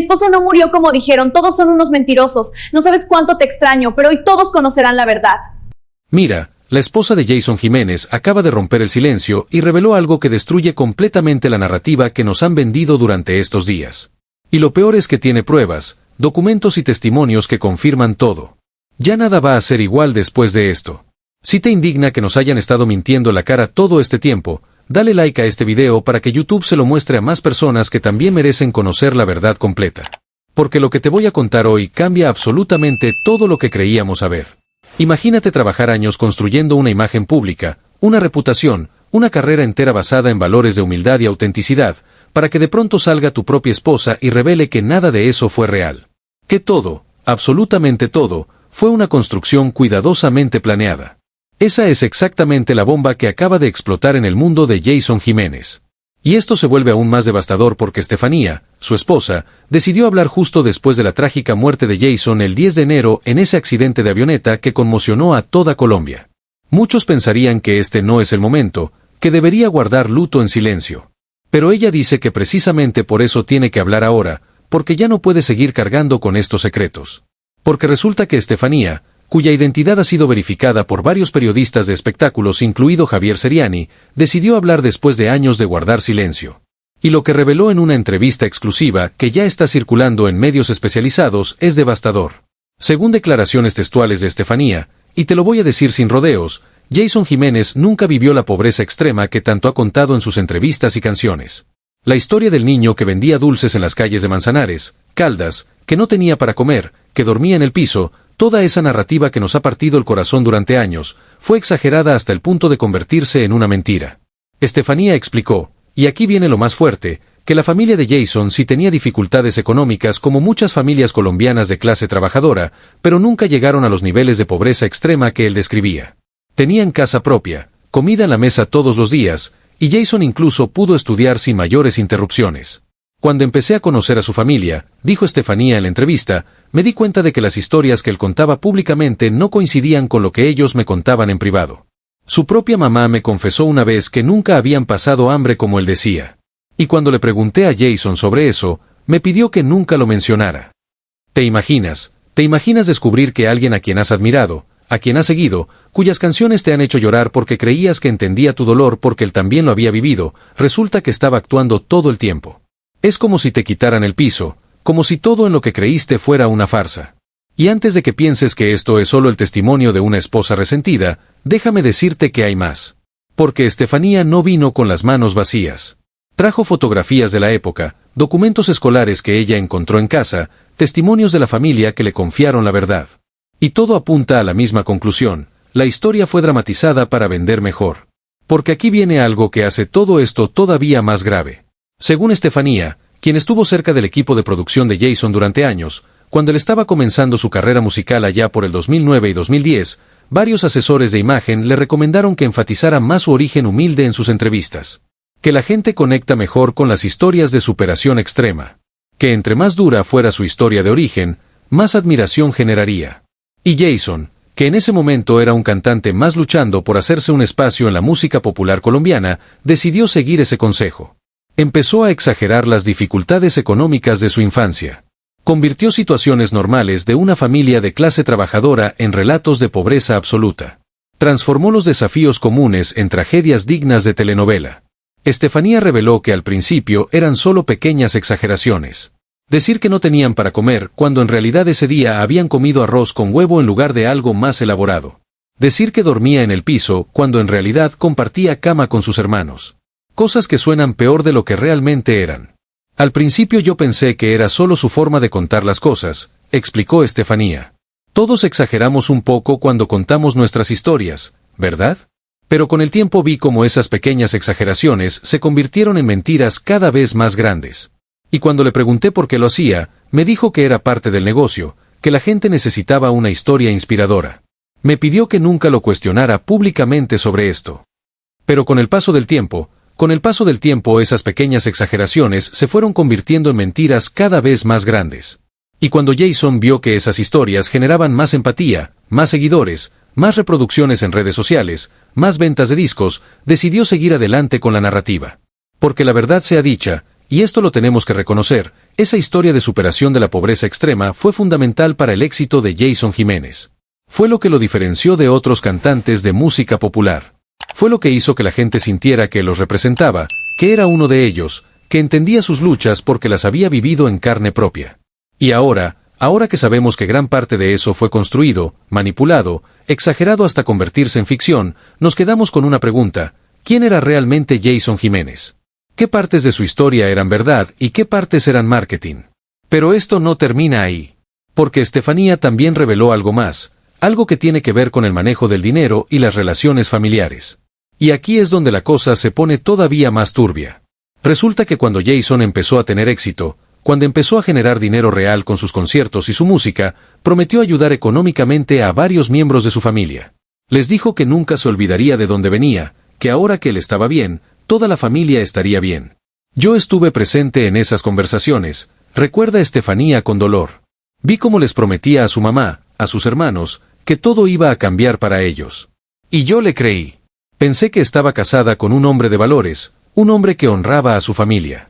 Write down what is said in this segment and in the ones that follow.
esposo no murió como dijeron, todos son unos mentirosos. No sabes cuánto te extraño, pero hoy todos conocerán la verdad. Mira, la esposa de Jason Jiménez acaba de romper el silencio y reveló algo que destruye completamente la narrativa que nos han vendido durante estos días. Y lo peor es que tiene pruebas, documentos y testimonios que confirman todo. Ya nada va a ser igual después de esto. Si te indigna que nos hayan estado mintiendo la cara todo este tiempo, dale like a este video para que YouTube se lo muestre a más personas que también merecen conocer la verdad completa. Porque lo que te voy a contar hoy cambia absolutamente todo lo que creíamos saber. Imagínate trabajar años construyendo una imagen pública, una reputación, una carrera entera basada en valores de humildad y autenticidad, para que de pronto salga tu propia esposa y revele que nada de eso fue real. Que todo, absolutamente todo, fue una construcción cuidadosamente planeada. Esa es exactamente la bomba que acaba de explotar en el mundo de Jason Jiménez. Y esto se vuelve aún más devastador porque Estefanía, su esposa, decidió hablar justo después de la trágica muerte de Jason el 10 de enero en ese accidente de avioneta que conmocionó a toda Colombia. Muchos pensarían que este no es el momento, que debería guardar luto en silencio. Pero ella dice que precisamente por eso tiene que hablar ahora, porque ya no puede seguir cargando con estos secretos. Porque resulta que Estefanía, cuya identidad ha sido verificada por varios periodistas de espectáculos incluido Javier Seriani, decidió hablar después de años de guardar silencio. Y lo que reveló en una entrevista exclusiva que ya está circulando en medios especializados es devastador. Según declaraciones textuales de Estefanía, y te lo voy a decir sin rodeos, Jason Jiménez nunca vivió la pobreza extrema que tanto ha contado en sus entrevistas y canciones. La historia del niño que vendía dulces en las calles de Manzanares, Caldas, que no tenía para comer, que dormía en el piso, toda esa narrativa que nos ha partido el corazón durante años, fue exagerada hasta el punto de convertirse en una mentira. Estefanía explicó, y aquí viene lo más fuerte, que la familia de Jason sí tenía dificultades económicas como muchas familias colombianas de clase trabajadora, pero nunca llegaron a los niveles de pobreza extrema que él describía. Tenían casa propia, comida en la mesa todos los días, y Jason incluso pudo estudiar sin mayores interrupciones. Cuando empecé a conocer a su familia, dijo Estefanía en la entrevista, me di cuenta de que las historias que él contaba públicamente no coincidían con lo que ellos me contaban en privado. Su propia mamá me confesó una vez que nunca habían pasado hambre como él decía. Y cuando le pregunté a Jason sobre eso, me pidió que nunca lo mencionara. ¿Te imaginas descubrir que alguien a quien has admirado, a quien has seguido, cuyas canciones te han hecho llorar porque creías que entendía tu dolor porque él también lo había vivido, resulta que estaba actuando todo el tiempo? Es como si te quitaran el piso, como si todo en lo que creíste fuera una farsa. Y antes de que pienses que esto es solo el testimonio de una esposa resentida, déjame decirte que hay más. Porque Estefanía no vino con las manos vacías. Trajo fotografías de la época, documentos escolares que ella encontró en casa, testimonios de la familia que le confiaron la verdad. Y todo apunta a la misma conclusión, la historia fue dramatizada para vender mejor. Porque aquí viene algo que hace todo esto todavía más grave. Según Estefanía, quien estuvo cerca del equipo de producción de Jason durante años, cuando él estaba comenzando su carrera musical allá por el 2009 y 2010, varios asesores de imagen le recomendaron que enfatizara más su origen humilde en sus entrevistas. Que la gente conecta mejor con las historias de superación extrema. Que entre más dura fuera su historia de origen, más admiración generaría. Y Jason, que en ese momento era un cantante más luchando por hacerse un espacio en la música popular colombiana, decidió seguir ese consejo. Empezó a exagerar las dificultades económicas de su infancia. Convirtió situaciones normales de una familia de clase trabajadora en relatos de pobreza absoluta. Transformó los desafíos comunes en tragedias dignas de telenovela. Estefanía reveló que al principio eran solo pequeñas exageraciones. Decir que no tenían para comer cuando en realidad ese día habían comido arroz con huevo en lugar de algo más elaborado. Decir que dormía en el piso cuando en realidad compartía cama con sus hermanos. Cosas que suenan peor de lo que realmente eran. Al principio yo pensé que era solo su forma de contar las cosas, explicó Estefanía. Todos exageramos un poco cuando contamos nuestras historias, ¿verdad? Pero con el tiempo vi cómo esas pequeñas exageraciones se convirtieron en mentiras cada vez más grandes. Y cuando le pregunté por qué lo hacía, me dijo que era parte del negocio, que la gente necesitaba una historia inspiradora. Me pidió que nunca lo cuestionara públicamente sobre esto. Pero con el paso del tiempo esas pequeñas exageraciones se fueron convirtiendo en mentiras cada vez más grandes. Y cuando Jason vio que esas historias generaban más empatía, más seguidores, más reproducciones en redes sociales, más ventas de discos, decidió seguir adelante con la narrativa. Porque la verdad sea dicha, y esto lo tenemos que reconocer, esa historia de superación de la pobreza extrema fue fundamental para el éxito de Jason Jiménez. Fue lo que lo diferenció de otros cantantes de música popular. Fue lo que hizo que la gente sintiera que los representaba, que era uno de ellos, que entendía sus luchas porque las había vivido en carne propia. Y ahora que sabemos que gran parte de eso fue construido, manipulado, exagerado hasta convertirse en ficción, nos quedamos con una pregunta: ¿quién era realmente Jason Jiménez? ¿Qué partes de su historia eran verdad y qué partes eran marketing? Pero esto no termina ahí. Porque Estefanía también reveló algo más, algo que tiene que ver con el manejo del dinero y las relaciones familiares. Y aquí es donde la cosa se pone todavía más turbia. Resulta que cuando Jason empezó a tener éxito, cuando empezó a generar dinero real con sus conciertos y su música, prometió ayudar económicamente a varios miembros de su familia. Les dijo que nunca se olvidaría de dónde venía, que ahora que él estaba bien, toda la familia estaría bien. Yo estuve presente en esas conversaciones, recuerda Estefanía con dolor. Vi cómo les prometía a su mamá, a sus hermanos, que todo iba a cambiar para ellos. Y yo le creí. Pensé que estaba casada con un hombre de valores, un hombre que honraba a su familia.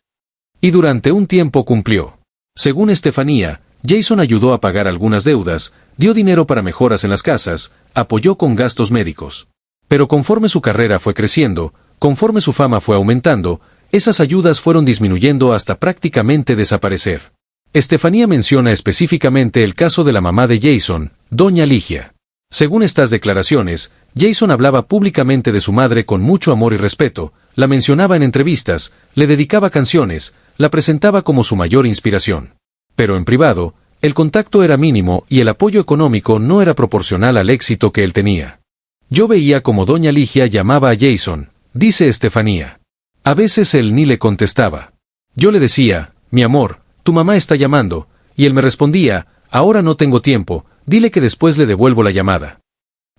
Y durante un tiempo cumplió. Según Estefanía, Jason ayudó a pagar algunas deudas, dio dinero para mejoras en las casas, apoyó con gastos médicos. Pero conforme su carrera fue creciendo, conforme su fama fue aumentando, esas ayudas fueron disminuyendo hasta prácticamente desaparecer. Estefanía menciona específicamente el caso de la mamá de Jason, doña Ligia. Según estas declaraciones, Jason hablaba públicamente de su madre con mucho amor y respeto, la mencionaba en entrevistas, le dedicaba canciones, la presentaba como su mayor inspiración. Pero en privado, el contacto era mínimo y el apoyo económico no era proporcional al éxito que él tenía. Yo veía como doña Ligia llamaba a Jason, dice Estefanía. A veces él ni le contestaba. Yo le decía, mi amor, tu mamá está llamando, y él me respondía, ahora no tengo tiempo, dile que después le devuelvo la llamada.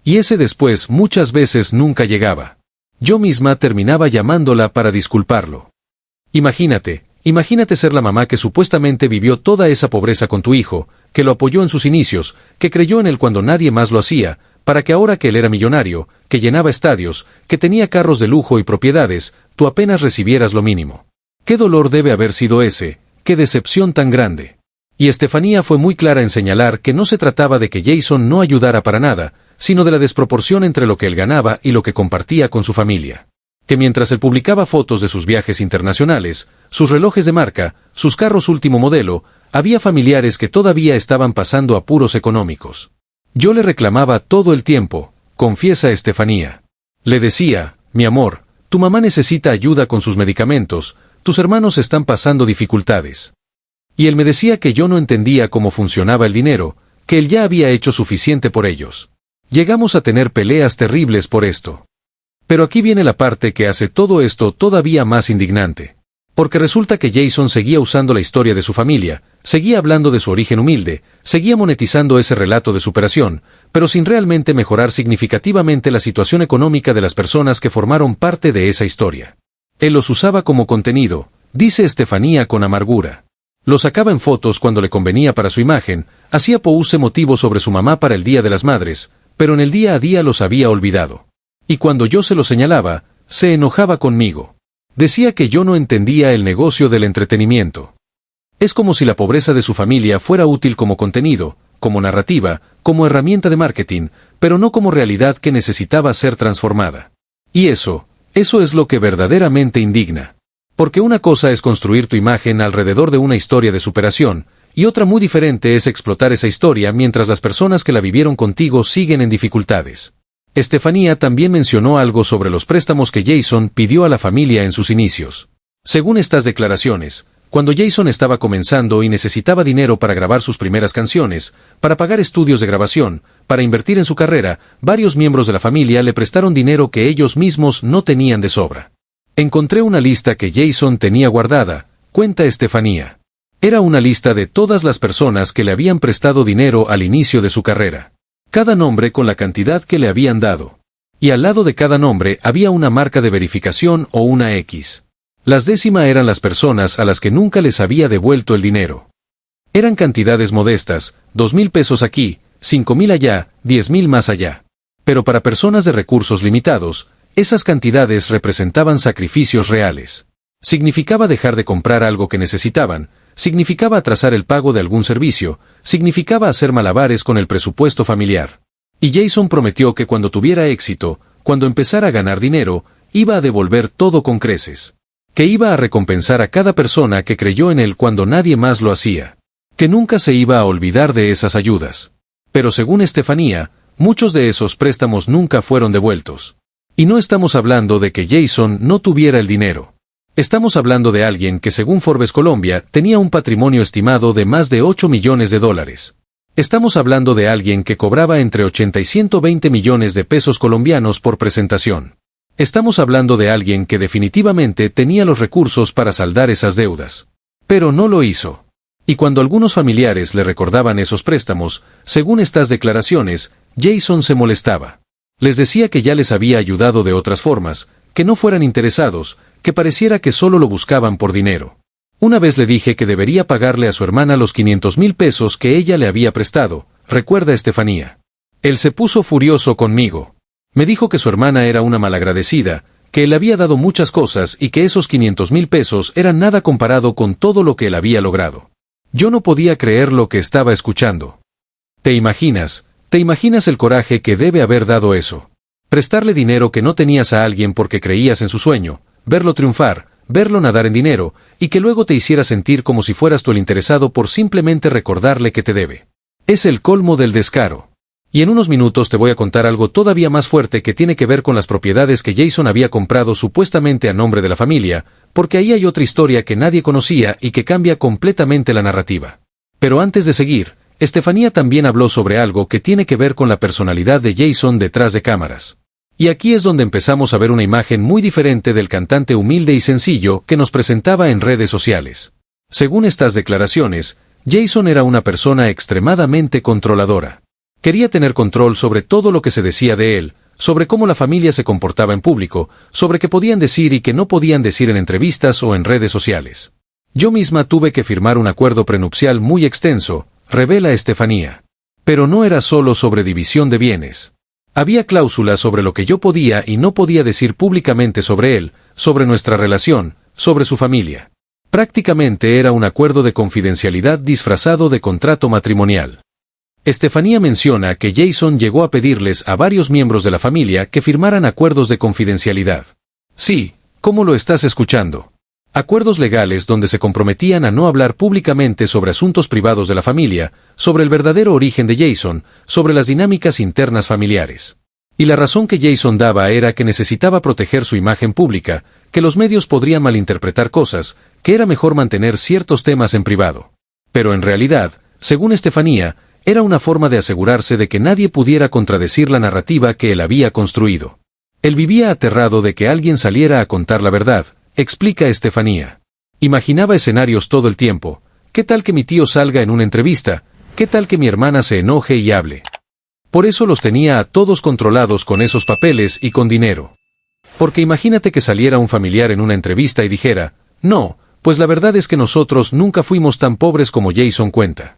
Y ese después muchas veces nunca llegaba. Yo misma terminaba llamándola para disculparlo. Imagínate ser la mamá que supuestamente vivió toda esa pobreza con tu hijo, que lo apoyó en sus inicios, que creyó en él cuando nadie más lo hacía, para que ahora que él era millonario, que llenaba estadios, que tenía carros de lujo y propiedades, tú apenas recibieras lo mínimo. ¿Qué dolor debe haber sido ese? ¡Qué decepción tan grande! Y Estefanía fue muy clara en señalar que no se trataba de que Jason no ayudara para nada, sino de la desproporción entre lo que él ganaba y lo que compartía con su familia. Que mientras él publicaba fotos de sus viajes internacionales, sus relojes de marca, sus carros último modelo, había familiares que todavía estaban pasando apuros económicos. Yo le reclamaba todo el tiempo, confiesa Estefanía. Le decía, mi amor, tu mamá necesita ayuda con sus medicamentos, tus hermanos están pasando dificultades. Y él me decía que yo no entendía cómo funcionaba el dinero, que él ya había hecho suficiente por ellos. Llegamos a tener peleas terribles por esto. Pero aquí viene la parte que hace todo esto todavía más indignante. Porque resulta que Jason seguía usando la historia de su familia, seguía hablando de su origen humilde, seguía monetizando ese relato de superación, pero sin realmente mejorar significativamente la situación económica de las personas que formaron parte de esa historia. Él los usaba como contenido, dice Estefanía con amargura. Lo sacaba en fotos cuando le convenía para su imagen, hacía posts emotivos sobre su mamá para el Día de las Madres, pero en el día a día los había olvidado. Y cuando yo se lo señalaba, se enojaba conmigo. Decía que yo no entendía el negocio del entretenimiento. Es como si la pobreza de su familia fuera útil como contenido, como narrativa, como herramienta de marketing, pero no como realidad que necesitaba ser transformada. Y eso es lo que verdaderamente indigna. Porque una cosa es construir tu imagen alrededor de una historia de superación, y otra muy diferente es explotar esa historia mientras las personas que la vivieron contigo siguen en dificultades. Estefanía también mencionó algo sobre los préstamos que Jason pidió a la familia en sus inicios. Según estas declaraciones, cuando Jason estaba comenzando y necesitaba dinero para grabar sus primeras canciones, para pagar estudios de grabación, para invertir en su carrera, varios miembros de la familia le prestaron dinero que ellos mismos no tenían de sobra. Encontré una lista que Jason tenía guardada, cuenta Estefanía. Era una lista de todas las personas que le habían prestado dinero al inicio de su carrera. Cada nombre con la cantidad que le habían dado. Y al lado de cada nombre había una marca de verificación o una X. Las décimas eran las personas a las que nunca les había devuelto el dinero. Eran cantidades modestas, 2,000 pesos aquí, 5,000 allá, 10,000 más allá. Pero para personas de recursos limitados, esas cantidades representaban sacrificios reales. Significaba dejar de comprar algo que necesitaban, significaba atrasar el pago de algún servicio, significaba hacer malabares con el presupuesto familiar. Y Jason prometió que cuando tuviera éxito, cuando empezara a ganar dinero, iba a devolver todo con creces. Que iba a recompensar a cada persona que creyó en él cuando nadie más lo hacía. Que nunca se iba a olvidar de esas ayudas. Pero según Estefanía, muchos de esos préstamos nunca fueron devueltos. Y no estamos hablando de que Jason no tuviera el dinero. Estamos hablando de alguien que según Forbes Colombia tenía un patrimonio estimado de más de 8 millones de dólares. Estamos hablando de alguien que cobraba entre 80 y 120 millones de pesos colombianos por presentación. Estamos hablando de alguien que definitivamente tenía los recursos para saldar esas deudas. Pero no lo hizo. Y cuando algunos familiares le recordaban esos préstamos, según estas declaraciones, Jason se molestaba. Les decía que ya les había ayudado de otras formas, que no fueran interesados, que pareciera que solo lo buscaban por dinero. Una vez le dije que debería pagarle a su hermana los 500,000 pesos que ella le había prestado, recuerda Estefanía. Él se puso furioso conmigo. Me dijo que su hermana era una malagradecida, que él había dado muchas cosas y que esos 500,000 pesos eran nada comparado con todo lo que él había logrado. Yo no podía creer lo que estaba escuchando. ¿Te imaginas el coraje que debe haber dado eso? Prestarle dinero que no tenías a alguien porque creías en su sueño, verlo triunfar, verlo nadar en dinero, y que luego te hiciera sentir como si fueras tú el interesado por simplemente recordarle que te debe. Es el colmo del descaro. Y en unos minutos te voy a contar algo todavía más fuerte que tiene que ver con las propiedades que Jason había comprado supuestamente a nombre de la familia, porque ahí hay otra historia que nadie conocía y que cambia completamente la narrativa. Pero antes de seguir, Estefanía también habló sobre algo que tiene que ver con la personalidad de Jason detrás de cámaras. Y aquí es donde empezamos a ver una imagen muy diferente del cantante humilde y sencillo que nos presentaba en redes sociales. Según estas declaraciones, Jason era una persona extremadamente controladora. Quería tener control sobre todo lo que se decía de él, sobre cómo la familia se comportaba en público, sobre qué podían decir y qué no podían decir en entrevistas o en redes sociales. Yo misma tuve que firmar un acuerdo prenupcial muy extenso, revela Estefanía. Pero no era solo sobre división de bienes. Había cláusulas sobre lo que yo podía y no podía decir públicamente sobre él, sobre nuestra relación, sobre su familia. Prácticamente era un acuerdo de confidencialidad disfrazado de contrato matrimonial. Estefanía menciona que Jason llegó a pedirles a varios miembros de la familia que firmaran acuerdos de confidencialidad. Sí, ¿cómo lo estás escuchando? Acuerdos legales donde se comprometían a no hablar públicamente sobre asuntos privados de la familia, sobre el verdadero origen de Jason, sobre las dinámicas internas familiares. Y la razón que Jason daba era que necesitaba proteger su imagen pública, que los medios podrían malinterpretar cosas, que era mejor mantener ciertos temas en privado. Pero en realidad, según Estefanía, era una forma de asegurarse de que nadie pudiera contradecir la narrativa que él había construido. Él vivía aterrado de que alguien saliera a contar la verdad, explica Estefanía. Imaginaba escenarios todo el tiempo. ¿Qué tal que mi tío salga en una entrevista? ¿Qué tal que mi hermana se enoje y hable? Por eso los tenía a todos controlados con esos papeles y con dinero. Porque imagínate que saliera un familiar en una entrevista y dijera, no, pues la verdad es que nosotros nunca fuimos tan pobres como Jason cuenta.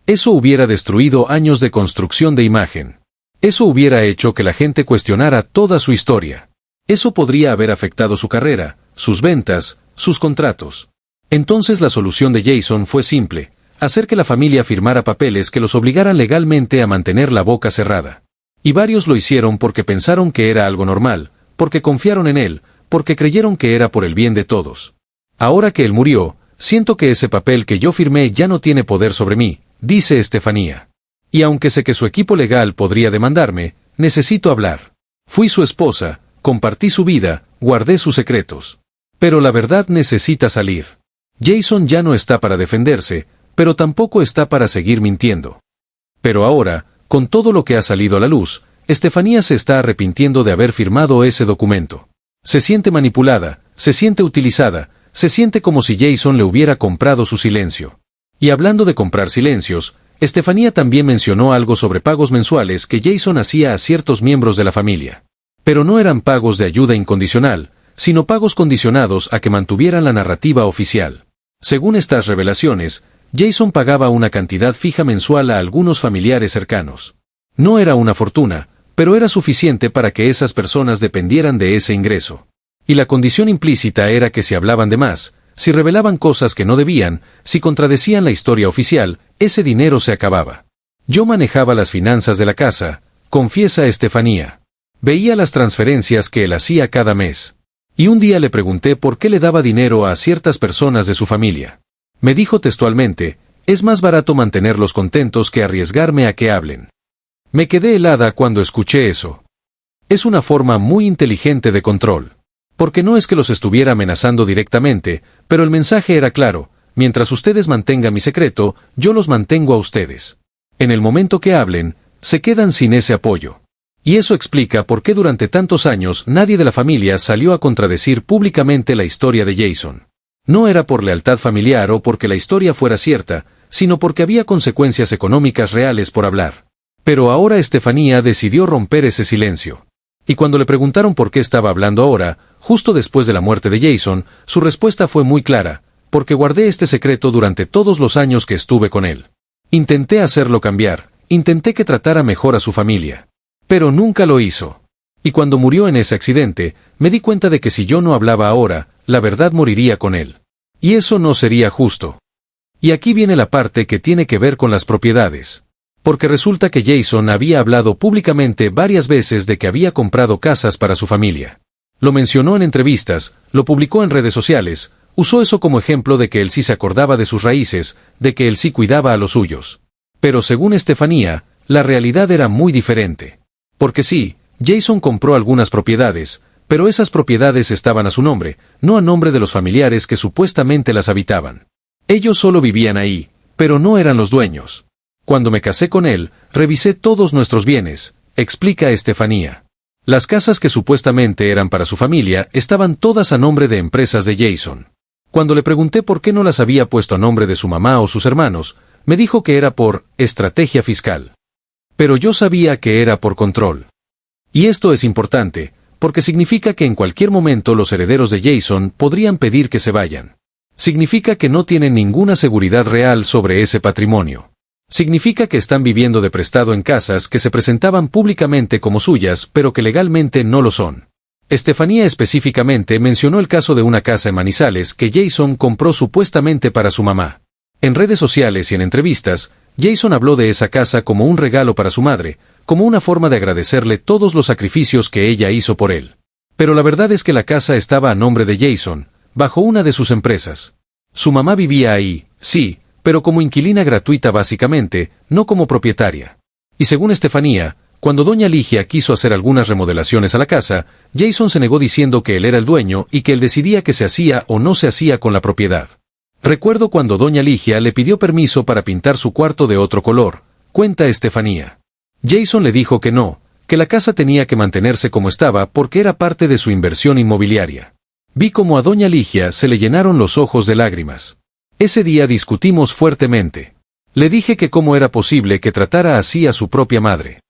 Eso hubiera destruido años de construcción de imagen. Eso hubiera hecho que la gente cuestionara toda su historia. Eso podría haber afectado su carrera, sus ventas, sus contratos. Entonces la solución de Jason fue simple, hacer que la familia firmara papeles que los obligaran legalmente a mantener la boca cerrada. Y varios lo hicieron porque pensaron que era algo normal, porque confiaron en él, porque creyeron que era por el bien de todos. Ahora que él murió, siento que ese papel que yo firmé ya no tiene poder sobre mí, dice Estefanía. Y aunque sé que su equipo legal podría demandarme, necesito hablar. Fui su esposa, compartí su vida, guardé sus secretos. Pero la verdad necesita salir. Jason ya no está para defenderse, pero tampoco está para seguir mintiendo. Pero ahora, con todo lo que ha salido a la luz, Estefanía se está arrepintiendo de haber firmado ese documento. Se siente manipulada, se siente utilizada, se siente como si Jason le hubiera comprado su silencio. Y hablando de comprar silencios, Estefanía también mencionó algo sobre pagos mensuales que Jason hacía a ciertos miembros de la familia. Pero no eran pagos de ayuda incondicional, sino pagos condicionados a que mantuvieran la narrativa oficial. Según estas revelaciones, Jason pagaba una cantidad fija mensual a algunos familiares cercanos. No era una fortuna, pero era suficiente para que esas personas dependieran de ese ingreso. Y la condición implícita era que si hablaban de más, si revelaban cosas que no debían, si contradecían la historia oficial, ese dinero se acababa. Yo manejaba las finanzas de la casa, confiesa Estefanía. Veía las transferencias que él hacía cada mes. Y un día le pregunté por qué le daba dinero a ciertas personas de su familia. Me dijo textualmente, es más barato mantenerlos contentos que arriesgarme a que hablen. Me quedé helada cuando escuché eso. Es una forma muy inteligente de control. Porque no es que los estuviera amenazando directamente, pero el mensaje era claro, mientras ustedes mantengan mi secreto, yo los mantengo a ustedes. En el momento que hablen, se quedan sin ese apoyo. Y eso explica por qué durante tantos años nadie de la familia salió a contradecir públicamente la historia de Jason. No era por lealtad familiar o porque la historia fuera cierta, sino porque había consecuencias económicas reales por hablar. Pero ahora Estefanía decidió romper ese silencio. Y cuando le preguntaron por qué estaba hablando ahora, justo después de la muerte de Jason, su respuesta fue muy clara, porque guardé este secreto durante todos los años que estuve con él. Intenté hacerlo cambiar, intenté que tratara mejor a su familia. Pero nunca lo hizo. Y cuando murió en ese accidente, me di cuenta de que si yo no hablaba ahora, la verdad moriría con él. Y eso no sería justo. Y aquí viene la parte que tiene que ver con las propiedades. Porque resulta que Jason había hablado públicamente varias veces de que había comprado casas para su familia. Lo mencionó en entrevistas, lo publicó en redes sociales, usó eso como ejemplo de que él sí se acordaba de sus raíces, de que él sí cuidaba a los suyos. Pero según Estefanía, la realidad era muy diferente. Porque sí, Jason compró algunas propiedades, pero esas propiedades estaban a su nombre, no a nombre de los familiares que supuestamente las habitaban. Ellos solo vivían ahí, pero no eran los dueños. Cuando me casé con él, revisé todos nuestros bienes, explica Estefanía. Las casas que supuestamente eran para su familia estaban todas a nombre de empresas de Jason. Cuando le pregunté por qué no las había puesto a nombre de su mamá o sus hermanos, me dijo que era por estrategia fiscal. Pero yo sabía que era por control. Y esto es importante, porque significa que en cualquier momento los herederos de Jason podrían pedir que se vayan. Significa que no tienen ninguna seguridad real sobre ese patrimonio. Significa que están viviendo de prestado en casas que se presentaban públicamente como suyas, pero que legalmente no lo son. Estefanía específicamente mencionó el caso de una casa en Manizales que Jason compró supuestamente para su mamá. En redes sociales y en entrevistas, Jason habló de esa casa como un regalo para su madre, como una forma de agradecerle todos los sacrificios que ella hizo por él. Pero la verdad es que la casa estaba a nombre de Jason, bajo una de sus empresas. Su mamá vivía ahí, sí, pero como inquilina gratuita básicamente, no como propietaria. Y según Estefanía, cuando doña Ligia quiso hacer algunas remodelaciones a la casa, Jason se negó diciendo que él era el dueño y que él decidía qué se hacía o no se hacía con la propiedad. Recuerdo cuando doña Ligia le pidió permiso para pintar su cuarto de otro color, cuenta Estefanía. Jason le dijo que no, que la casa tenía que mantenerse como estaba porque era parte de su inversión inmobiliaria. Vi como a doña Ligia se le llenaron los ojos de lágrimas. Ese día discutimos fuertemente. Le dije que cómo era posible que tratara así a su propia madre.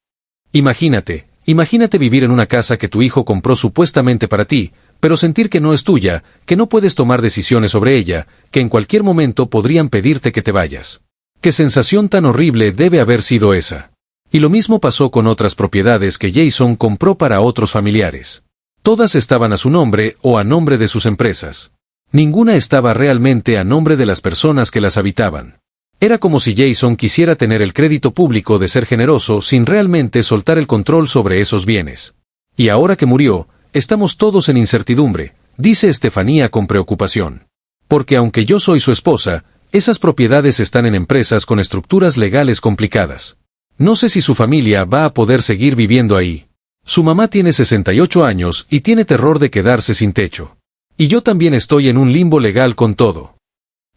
Imagínate vivir en una casa que tu hijo compró supuestamente para ti, pero sentir que no es tuya, que no puedes tomar decisiones sobre ella, que en cualquier momento podrían pedirte que te vayas. ¿Qué sensación tan horrible debe haber sido esa? Y lo mismo pasó con otras propiedades que Jason compró para otros familiares. Todas estaban a su nombre o a nombre de sus empresas. Ninguna estaba realmente a nombre de las personas que las habitaban. Era como si Jason quisiera tener el crédito público de ser generoso sin realmente soltar el control sobre esos bienes. Y ahora que murió, estamos todos en incertidumbre, dice Estefanía con preocupación. Porque aunque yo soy su esposa, esas propiedades están en empresas con estructuras legales complicadas. No sé si su familia va a poder seguir viviendo ahí. Su mamá tiene 68 años y tiene terror de quedarse sin techo. Y yo también estoy en un limbo legal con todo.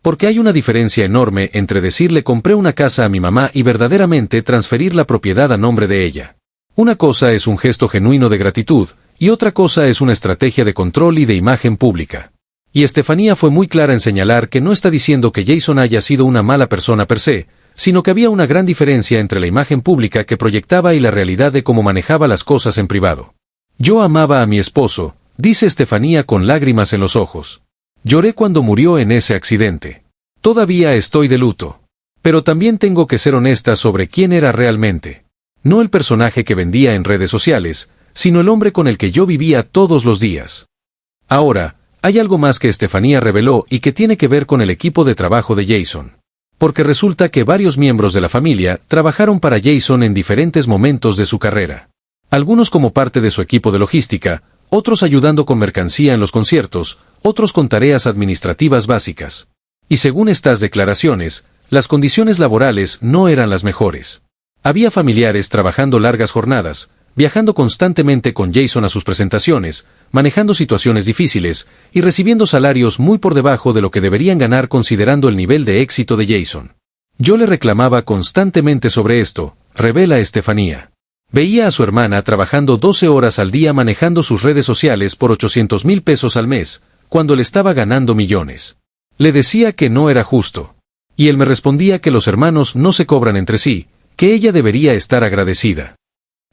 Porque hay una diferencia enorme entre decirle compré una casa a mi mamá y verdaderamente transferir la propiedad a nombre de ella. Una cosa es un gesto genuino de gratitud, y otra cosa es una estrategia de control y de imagen pública. Y Estefanía fue muy clara en señalar que no está diciendo que Jason haya sido una mala persona per se, sino que había una gran diferencia entre la imagen pública que proyectaba y la realidad de cómo manejaba las cosas en privado. Yo amaba a mi esposo, dice Estefanía con lágrimas en los ojos. Lloré cuando murió en ese accidente. Todavía estoy de luto. Pero también tengo que ser honesta sobre quién era realmente. No el personaje que vendía en redes sociales, sino el hombre con el que yo vivía todos los días. Ahora, hay algo más que Estefanía reveló y que tiene que ver con el equipo de trabajo de Jason. Porque resulta que varios miembros de la familia trabajaron para Jason en diferentes momentos de su carrera. Algunos como parte de su equipo de logística, otros ayudando con mercancía en los conciertos, otros con tareas administrativas básicas. Y según estas declaraciones, las condiciones laborales no eran las mejores. Había familiares trabajando largas jornadas, viajando constantemente con Jason a sus presentaciones, manejando situaciones difíciles y recibiendo salarios muy por debajo de lo que deberían ganar considerando el nivel de éxito de Jason. Yo le reclamaba constantemente sobre esto, revela Estefanía. Veía a su hermana trabajando 12 horas al día manejando sus redes sociales por 800,000 pesos al mes, cuando le estaba ganando millones. Le decía que no era justo. Y él me respondía que los hermanos no se cobran entre sí, que ella debería estar agradecida.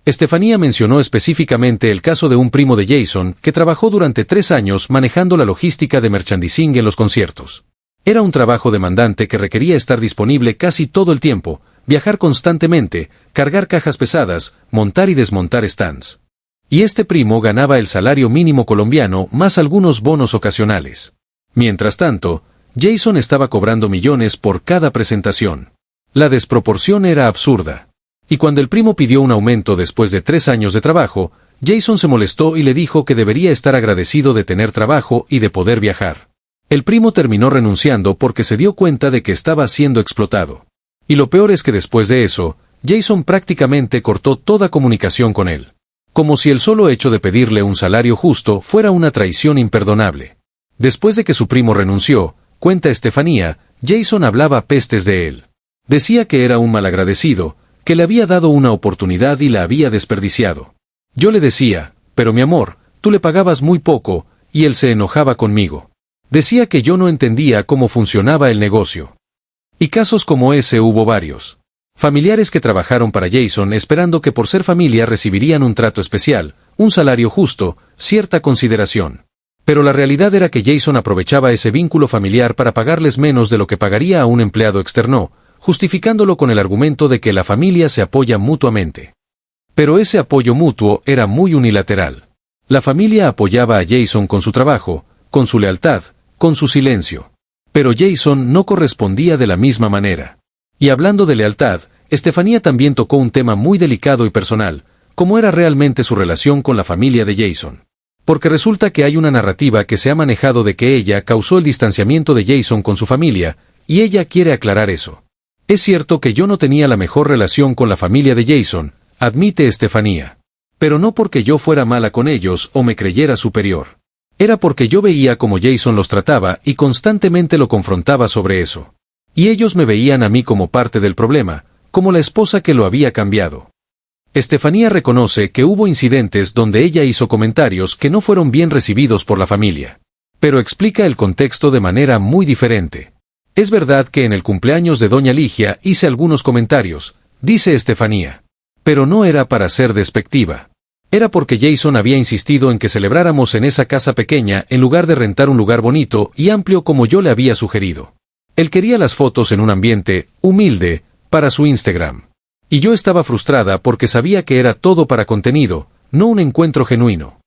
Estefanía mencionó específicamente el caso de un primo de Jason que trabajó durante 3 años manejando la logística de merchandising en los conciertos. Era un trabajo demandante que requería estar disponible casi todo el tiempo, viajar constantemente, cargar cajas pesadas, montar y desmontar stands. Y este primo ganaba el salario mínimo colombiano más algunos bonos ocasionales. Mientras tanto, Jason estaba cobrando millones por cada presentación. La desproporción era absurda. Y cuando el primo pidió un aumento después de 3 años de trabajo, Jason se molestó y le dijo que debería estar agradecido de tener trabajo y de poder viajar. El primo terminó renunciando porque se dio cuenta de que estaba siendo explotado. Y lo peor es que después de eso, Jason prácticamente cortó toda comunicación con él. Como si el solo hecho de pedirle un salario justo fuera una traición imperdonable. Después de que su primo renunció, cuenta Estefanía, Jason hablaba pestes de él. Decía que era un malagradecido, que le había dado una oportunidad y la había desperdiciado. Yo le decía, pero mi amor, tú le pagabas muy poco, y él se enojaba conmigo. Decía que yo no entendía cómo funcionaba el negocio. Y casos como ese hubo varios. Familiares que trabajaron para Jason esperando que por ser familia recibirían un trato especial, un salario justo, cierta consideración. Pero la realidad era que Jason aprovechaba ese vínculo familiar para pagarles menos de lo que pagaría a un empleado externo, justificándolo con el argumento de que la familia se apoya mutuamente. Pero ese apoyo mutuo era muy unilateral. La familia apoyaba a Jason con su trabajo, con su lealtad, con su silencio. Pero Jason no correspondía de la misma manera. Y hablando de lealtad, Estefanía también tocó un tema muy delicado y personal, como era realmente su relación con la familia de Jason. Porque resulta que hay una narrativa que se ha manejado de que ella causó el distanciamiento de Jason con su familia, y ella quiere aclarar eso. Es cierto que yo no tenía la mejor relación con la familia de Jason, admite Estefanía. Pero no porque yo fuera mala con ellos o me creyera superior. Era porque yo veía cómo Jason los trataba y constantemente lo confrontaba sobre eso. Y ellos me veían a mí como parte del problema, como la esposa que lo había cambiado. Estefanía reconoce que hubo incidentes donde ella hizo comentarios que no fueron bien recibidos por la familia. Pero explica el contexto de manera muy diferente. Es verdad que en el cumpleaños de Doña Ligia hice algunos comentarios, dice Estefanía. Pero no era para ser despectiva. Era porque Jason había insistido en que celebráramos en esa casa pequeña en lugar de rentar un lugar bonito y amplio como yo le había sugerido. Él quería las fotos en un ambiente humilde para su Instagram. Y yo estaba frustrada porque sabía que era todo para contenido, no un encuentro genuino.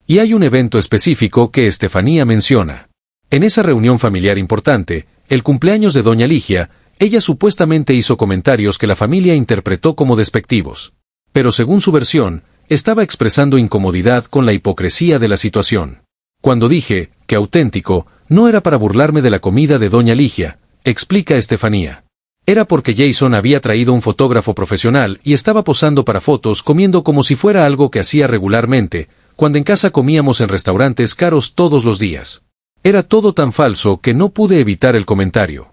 Y hay un evento específico que Estefanía menciona. En esa reunión familiar importante, el cumpleaños de Doña Ligia, ella supuestamente hizo comentarios que la familia interpretó como despectivos. Pero según su versión, estaba expresando incomodidad con la hipocresía de la situación. Cuando dije que auténtico, no era para burlarme de la comida de Doña Ligia, explica Estefanía. Era porque Jason había traído un fotógrafo profesional y estaba posando para fotos comiendo como si fuera algo que hacía regularmente, cuando en casa comíamos en restaurantes caros todos los días. Era todo tan falso que no pude evitar el comentario.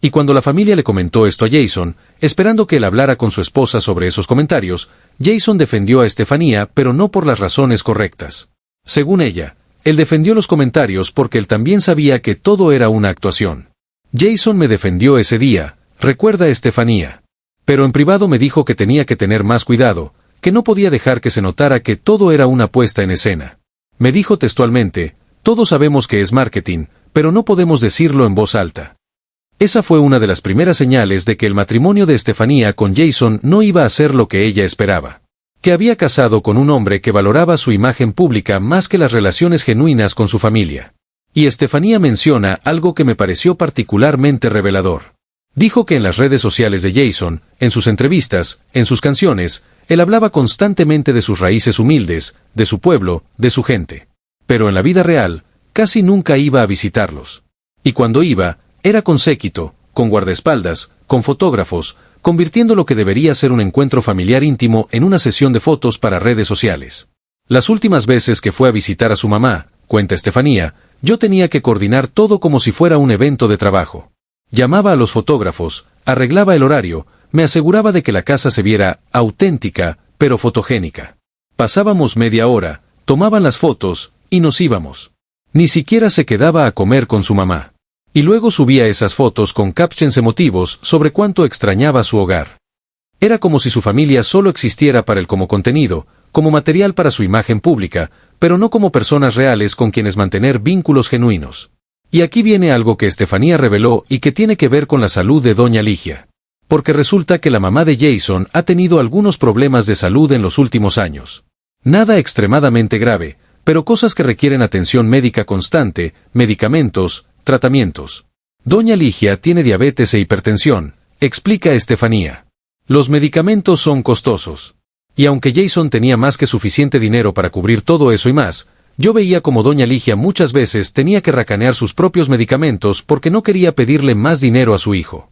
Y cuando la familia le comentó esto a Jason, esperando que él hablara con su esposa sobre esos comentarios, Jason defendió a Estefanía, pero no por las razones correctas. Según ella, él defendió los comentarios porque él también sabía que todo era una actuación. Jason me defendió ese día, recuerda Estefanía. Pero en privado me dijo que tenía que tener más cuidado, que no podía dejar que se notara que todo era una puesta en escena. Me dijo textualmente, todos sabemos que es marketing, pero no podemos decirlo en voz alta. Esa fue una de las primeras señales de que el matrimonio de Estefanía con Jason no iba a ser lo que ella esperaba. Que había casado con un hombre que valoraba su imagen pública más que las relaciones genuinas con su familia. Y Estefanía menciona algo que me pareció particularmente revelador. Dijo que en las redes sociales de Jason, en sus entrevistas, en sus canciones, él hablaba constantemente de sus raíces humildes, de su pueblo, de su gente. Pero en la vida real, casi nunca iba a visitarlos. Y cuando iba, era con séquito, con guardaespaldas, con fotógrafos, convirtiendo lo que debería ser un encuentro familiar íntimo en una sesión de fotos para redes sociales. Las últimas veces que fue a visitar a su mamá, cuenta Estefanía, yo tenía que coordinar todo como si fuera un evento de trabajo. Llamaba a los fotógrafos, arreglaba el horario, me aseguraba de que la casa se viera auténtica, pero fotogénica. Pasábamos media hora, tomaban las fotos, y nos íbamos. Ni siquiera se quedaba a comer con su mamá. Y luego subía esas fotos con captions emotivos sobre cuánto extrañaba su hogar. Era como si su familia solo existiera para él como contenido, como material para su imagen pública, pero no como personas reales con quienes mantener vínculos genuinos. Y aquí viene algo que Estefanía reveló y que tiene que ver con la salud de doña Ligia. Porque resulta que la mamá de Jason ha tenido algunos problemas de salud en los últimos años. Nada extremadamente grave, pero cosas que requieren atención médica constante, medicamentos, tratamientos. Doña Ligia tiene diabetes e hipertensión, explica Estefanía. Los medicamentos son costosos. Y aunque Jason tenía más que suficiente dinero para cubrir todo eso y más, yo veía como doña Ligia muchas veces tenía que racanear sus propios medicamentos porque no quería pedirle más dinero a su hijo.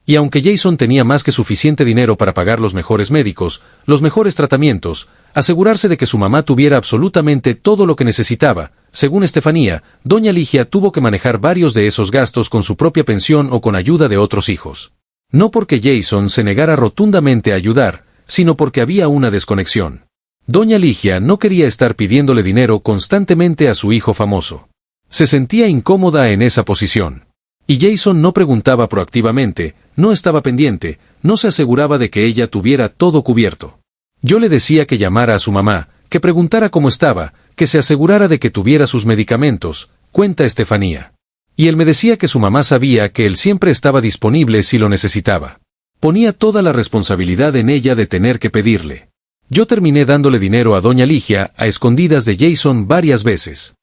Y aunque Jason tenía más que suficiente dinero para pagar los mejores médicos, los mejores tratamientos, asegurarse de que su mamá tuviera absolutamente todo lo que necesitaba, según Estefanía, doña Ligia tuvo que manejar varios de esos gastos con su propia pensión o con ayuda de otros hijos. No porque Jason se negara rotundamente a ayudar, sino porque había una desconexión. Doña Ligia no quería estar pidiéndole dinero constantemente a su hijo famoso. Se sentía incómoda en esa posición. Y Jason no preguntaba proactivamente, no estaba pendiente, no se aseguraba de que ella tuviera todo cubierto. Yo le decía que llamara a su mamá, que preguntara cómo estaba, que se asegurara de que tuviera sus medicamentos, cuenta Estefanía. Y él me decía que su mamá sabía que él siempre estaba disponible si lo necesitaba. Ponía toda la responsabilidad en ella de tener que pedirle. Yo terminé dándole dinero a doña Ligia a escondidas de Jason varias veces.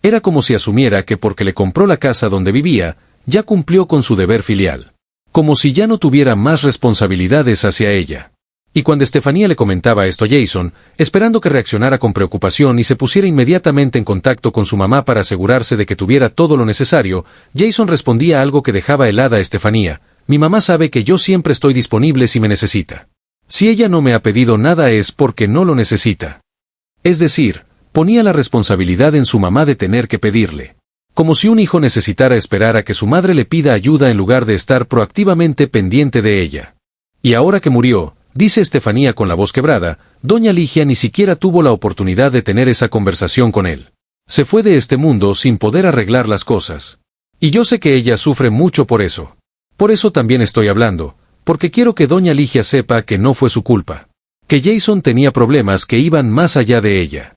Era como si asumiera que porque le compró la casa donde vivía, ya cumplió con su deber filial. Como si ya no tuviera más responsabilidades hacia ella. Y cuando Estefanía le comentaba esto a Jason, esperando que reaccionara con preocupación y se pusiera inmediatamente en contacto con su mamá para asegurarse de que tuviera todo lo necesario, Jason respondía algo que dejaba helada a Estefanía: mi mamá sabe que yo siempre estoy disponible si me necesita. Si ella no me ha pedido nada es porque no lo necesita. Es decir, ponía la responsabilidad en su mamá de tener que pedirle. Como si un hijo necesitara esperar a que su madre le pida ayuda en lugar de estar proactivamente pendiente de ella. Y ahora que murió, dice Estefanía con la voz quebrada, doña Ligia ni siquiera tuvo la oportunidad de tener esa conversación con él. Se fue de este mundo sin poder arreglar las cosas. Y yo sé que ella sufre mucho por eso. Por eso también estoy hablando, porque quiero que doña Ligia sepa que no fue su culpa. Que Jason tenía problemas que iban más allá de ella.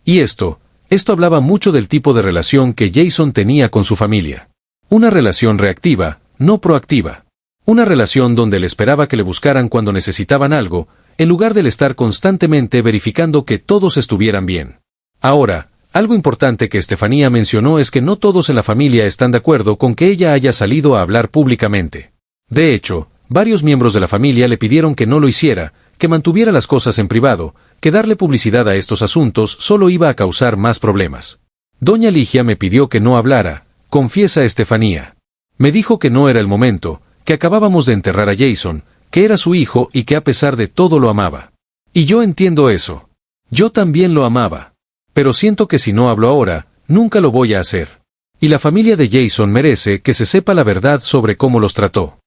Y esto hablaba mucho del tipo de relación que Jason tenía con su familia. Una relación reactiva, no proactiva. Una relación donde él esperaba que le buscaran cuando necesitaban algo, en lugar de estar constantemente verificando que todos estuvieran bien. Ahora, algo importante que Estefanía mencionó es que no todos en la familia están de acuerdo con que ella haya salido a hablar públicamente. De hecho, varios miembros de la familia le pidieron que no lo hiciera, que mantuviera las cosas en privado, que darle publicidad a estos asuntos solo iba a causar más problemas. Doña Ligia me pidió que no hablara, confiesa Estefanía. Me dijo que no era el momento, que acabábamos de enterrar a Jason, que era su hijo y que a pesar de todo lo amaba. Y yo entiendo eso. Yo también lo amaba. Pero siento que si no hablo ahora, nunca lo voy a hacer. Y la familia de Jason merece que se sepa la verdad sobre cómo los trató.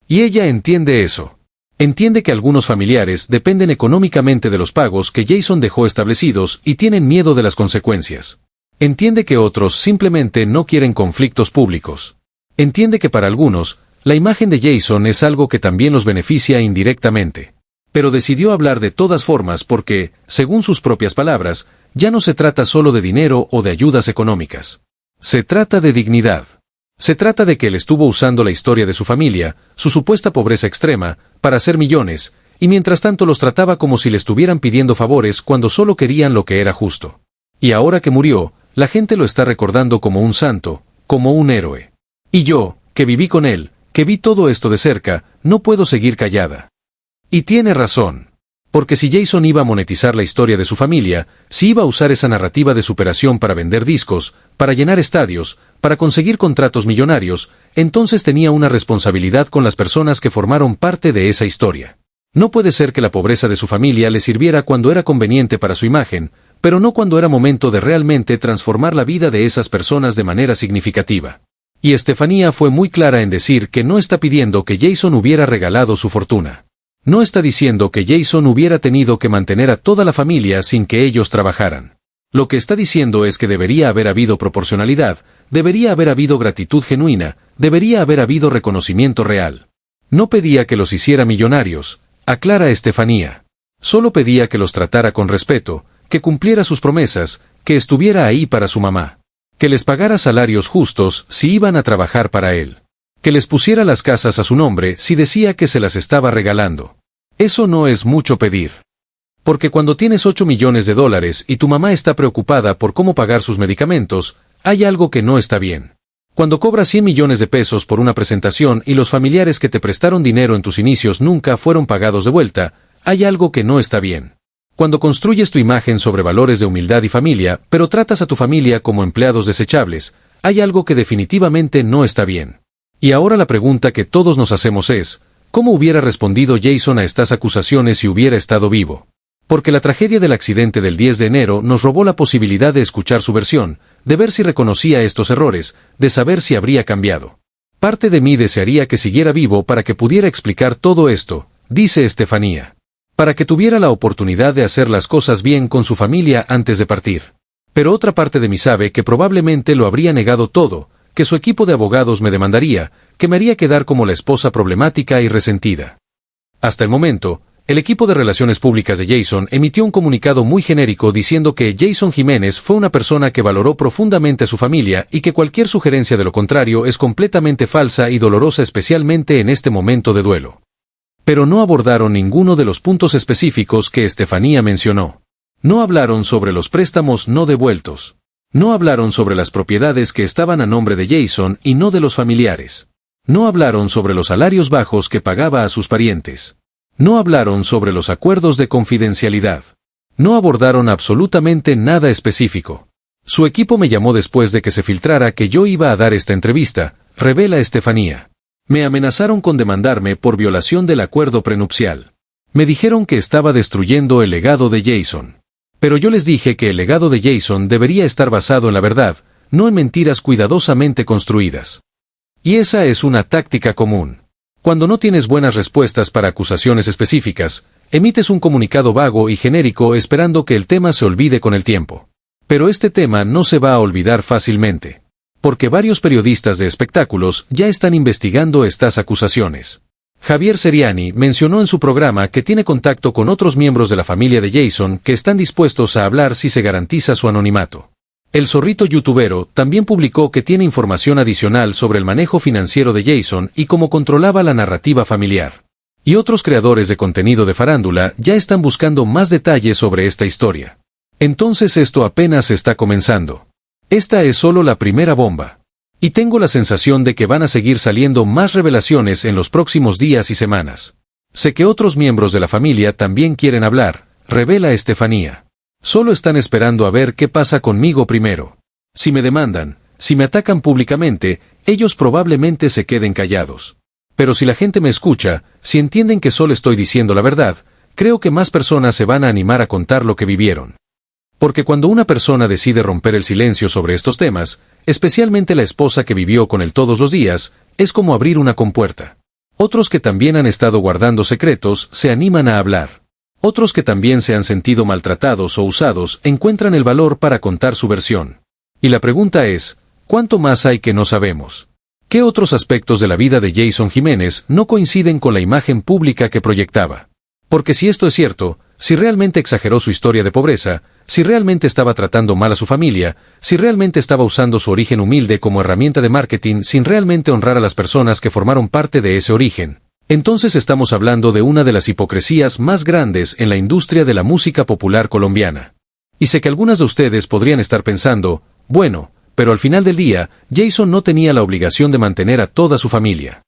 Y ella entiende eso. Entiende que algunos familiares dependen económicamente de los pagos que Jason dejó establecidos y tienen miedo de las consecuencias. Entiende que otros simplemente no quieren conflictos públicos. Entiende que para algunos, la imagen de Jason es algo que también los beneficia indirectamente. Pero decidió hablar de todas formas porque, según sus propias palabras, ya no se trata solo de dinero o de ayudas económicas. Se trata de dignidad. Se trata de que él estuvo usando la historia de su familia, su supuesta pobreza extrema, para hacer millones, y mientras tanto los trataba como si le estuvieran pidiendo favores cuando solo querían lo que era justo. Y ahora que murió, la gente lo está recordando como un santo, como un héroe. Y yo, que viví con él, que vi todo esto de cerca, no puedo seguir callada. Y tiene razón. Porque si Jason iba a monetizar la historia de su familia, si iba a usar esa narrativa de superación para vender discos, para llenar estadios, para conseguir contratos millonarios, entonces tenía una responsabilidad con las personas que formaron parte de esa historia. No puede ser que la pobreza de su familia le sirviera cuando era conveniente para su imagen, pero no cuando era momento de realmente transformar la vida de esas personas de manera significativa. Y Estefanía fue muy clara en decir que no está pidiendo que Jason hubiera regalado su fortuna. No está diciendo que Jason hubiera tenido que mantener a toda la familia sin que ellos trabajaran. Lo que está diciendo es que debería haber habido proporcionalidad, debería haber habido gratitud genuina, debería haber habido reconocimiento real. No pedía que los hiciera millonarios, aclara Estefanía. Solo pedía que los tratara con respeto, que cumpliera sus promesas, que estuviera ahí para su mamá. Que les pagara salarios justos si iban a trabajar para él. Que les pusiera las casas a su nombre si decía que se las estaba regalando. Eso no es mucho pedir. Porque cuando tienes $8 millones y tu mamá está preocupada por cómo pagar sus medicamentos, hay algo que no está bien. Cuando cobras 100 millones de pesos por una presentación y los familiares que te prestaron dinero en tus inicios nunca fueron pagados de vuelta, hay algo que no está bien. Cuando construyes tu imagen sobre valores de humildad y familia, pero tratas a tu familia como empleados desechables, hay algo que definitivamente no está bien. Y ahora la pregunta que todos nos hacemos es, ¿cómo hubiera respondido Jason a estas acusaciones si hubiera estado vivo? Porque la tragedia del accidente del 10 de enero nos robó la posibilidad de escuchar su versión, de ver si reconocía estos errores, de saber si habría cambiado. Parte de mí desearía que siguiera vivo para que pudiera explicar todo esto, dice Estefanía. Para que tuviera la oportunidad de hacer las cosas bien con su familia antes de partir. Pero otra parte de mí sabe que probablemente lo habría negado todo, que su equipo de abogados me demandaría, que me haría quedar como la esposa problemática y resentida. Hasta el momento, el equipo de relaciones públicas de Jason emitió un comunicado muy genérico diciendo que Jason Jiménez fue una persona que valoró profundamente a su familia y que cualquier sugerencia de lo contrario es completamente falsa y dolorosa, especialmente en este momento de duelo. Pero no abordaron ninguno de los puntos específicos que Estefanía mencionó. No hablaron sobre los préstamos no devueltos. No hablaron sobre las propiedades que estaban a nombre de Jason y no de los familiares. No hablaron sobre los salarios bajos que pagaba a sus parientes. No hablaron sobre los acuerdos de confidencialidad. No abordaron absolutamente nada específico. Su equipo me llamó después de que se filtrara que yo iba a dar esta entrevista, revela Estefanía. Me amenazaron con demandarme por violación del acuerdo prenupcial. Me dijeron que estaba destruyendo el legado de Jason. Pero yo les dije que el legado de Jason debería estar basado en la verdad, no en mentiras cuidadosamente construidas. Y esa es una táctica común. Cuando no tienes buenas respuestas para acusaciones específicas, emites un comunicado vago y genérico esperando que el tema se olvide con el tiempo. Pero este tema no se va a olvidar fácilmente. Porque varios periodistas de espectáculos ya están investigando estas acusaciones. Javier Seriani mencionó en su programa que tiene contacto con otros miembros de la familia de Jason que están dispuestos a hablar si se garantiza su anonimato. El zorrito youtubero también publicó que tiene información adicional sobre el manejo financiero de Jason y cómo controlaba la narrativa familiar. Y otros creadores de contenido de farándula ya están buscando más detalles sobre esta historia. Entonces esto apenas está comenzando. Esta es solo la primera bomba. Y tengo la sensación de que van a seguir saliendo más revelaciones en los próximos días y semanas. Sé que otros miembros de la familia también quieren hablar, revela Estefanía. Solo están esperando a ver qué pasa conmigo primero. Si me demandan, si me atacan públicamente, ellos probablemente se queden callados. Pero si la gente me escucha, si entienden que solo estoy diciendo la verdad, creo que más personas se van a animar a contar lo que vivieron. Porque cuando una persona decide romper el silencio sobre estos temas, especialmente la esposa que vivió con él todos los días, es como abrir una compuerta. Otros que también han estado guardando secretos se animan a hablar. Otros que también se han sentido maltratados o usados encuentran el valor para contar su versión. Y la pregunta es, ¿cuánto más hay que no sabemos? ¿Qué otros aspectos de la vida de Jason Jiménez no coinciden con la imagen pública que proyectaba? Porque si esto es cierto, si realmente exageró su historia de pobreza, si realmente estaba tratando mal a su familia, si realmente estaba usando su origen humilde como herramienta de marketing sin realmente honrar a las personas que formaron parte de ese origen, entonces estamos hablando de una de las hipocresías más grandes en la industria de la música popular colombiana. Y sé que algunas de ustedes podrían estar pensando, Bueno, pero al final del día, Jason no tenía la obligación de mantener a toda su familia.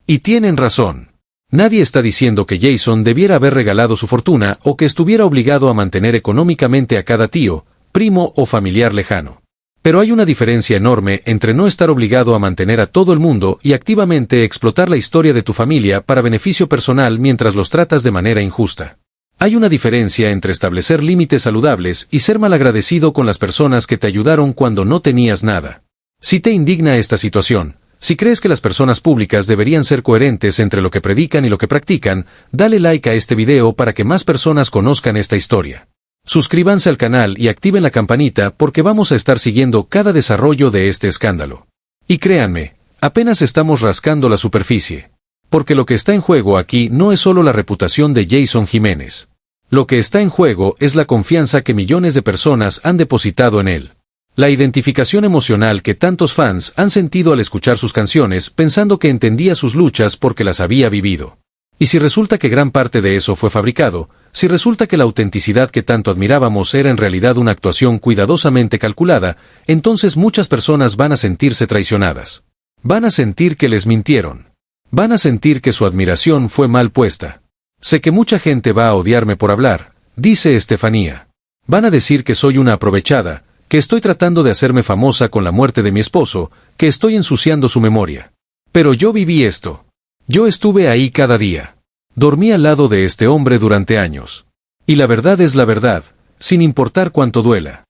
Y tienen razón. Nadie está diciendo que Jason debiera haber regalado su fortuna o que estuviera obligado a mantener económicamente a cada tío, primo o familiar lejano. Pero hay una diferencia enorme entre no estar obligado a mantener a todo el mundo y activamente explotar la historia de tu familia para beneficio personal mientras los tratas de manera injusta. Hay una diferencia entre establecer límites saludables y ser malagradecido con las personas que te ayudaron cuando no tenías nada. Si te indigna esta situación, si crees que las personas públicas deberían ser coherentes entre lo que predican y lo que practican, dale like a este video para que más personas conozcan esta historia. Suscríbanse al canal y activen la campanita porque vamos a estar siguiendo cada desarrollo de este escándalo. Y créanme, apenas estamos rascando la superficie. Porque lo que está en juego aquí no es solo la reputación de Jason Jiménez. Lo que está en juego es la confianza que millones de personas han depositado en él. La identificación emocional que tantos fans han sentido al escuchar sus canciones pensando que entendía sus luchas porque las había vivido. Y si resulta que gran parte de eso fue fabricado, si resulta que la autenticidad que tanto admirábamos era en realidad una actuación cuidadosamente calculada, entonces muchas personas van a sentirse traicionadas. Van a sentir que les mintieron. Van a sentir que su admiración fue mal puesta. Sé que mucha gente va a odiarme por hablar, dice Estefanía. Van a decir que soy una aprovechada, que estoy tratando de hacerme famosa con la muerte de mi esposo, que estoy ensuciando su memoria. Pero yo viví esto. Yo estuve ahí cada día. Dormí al lado de este hombre durante años. Y la verdad es la verdad, sin importar cuánto duela.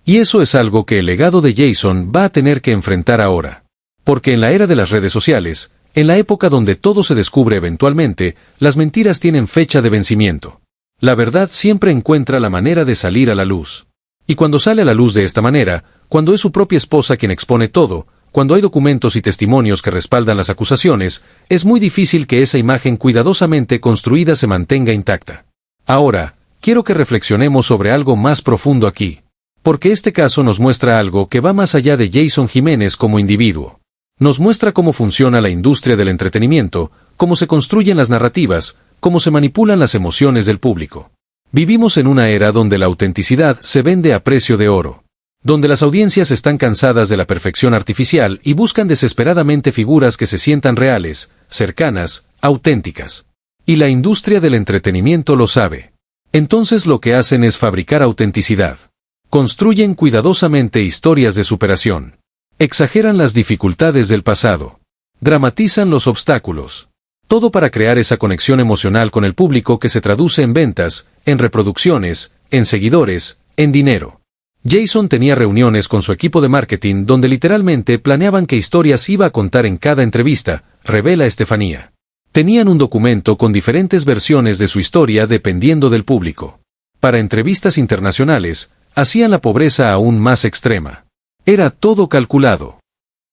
Y eso es algo que el legado de Jason va a tener que enfrentar ahora. Porque en la era de las redes sociales, en la época donde todo se descubre eventualmente, las mentiras tienen fecha de vencimiento. La verdad siempre encuentra la manera de salir a la luz. Y cuando sale a la luz de esta manera, cuando es su propia esposa quien expone todo, cuando hay documentos y testimonios que respaldan las acusaciones, es muy difícil que esa imagen cuidadosamente construida se mantenga intacta. Ahora, quiero que reflexionemos sobre algo más profundo aquí. Porque este caso nos muestra algo que va más allá de Jason Jiménez como individuo. Nos muestra cómo funciona la industria del entretenimiento, cómo se construyen las narrativas, cómo se manipulan las emociones del público. Vivimos en una era donde la autenticidad se vende a precio de oro. Donde las audiencias están cansadas de la perfección artificial y buscan desesperadamente figuras que se sientan reales, cercanas, auténticas. Y la industria del entretenimiento lo sabe. Entonces lo que hacen es fabricar autenticidad. Construyen cuidadosamente historias de superación. Exageran las dificultades del pasado. Dramatizan los obstáculos. Todo para crear esa conexión emocional con el público que se traduce en ventas, en reproducciones, en seguidores, en dinero. Jason tenía reuniones con su equipo de marketing donde literalmente planeaban qué historias iba a contar en cada entrevista, revela Estefanía. Tenían un documento con diferentes versiones de su historia dependiendo del público. Para entrevistas internacionales, hacían la pobreza aún más extrema. Era todo calculado.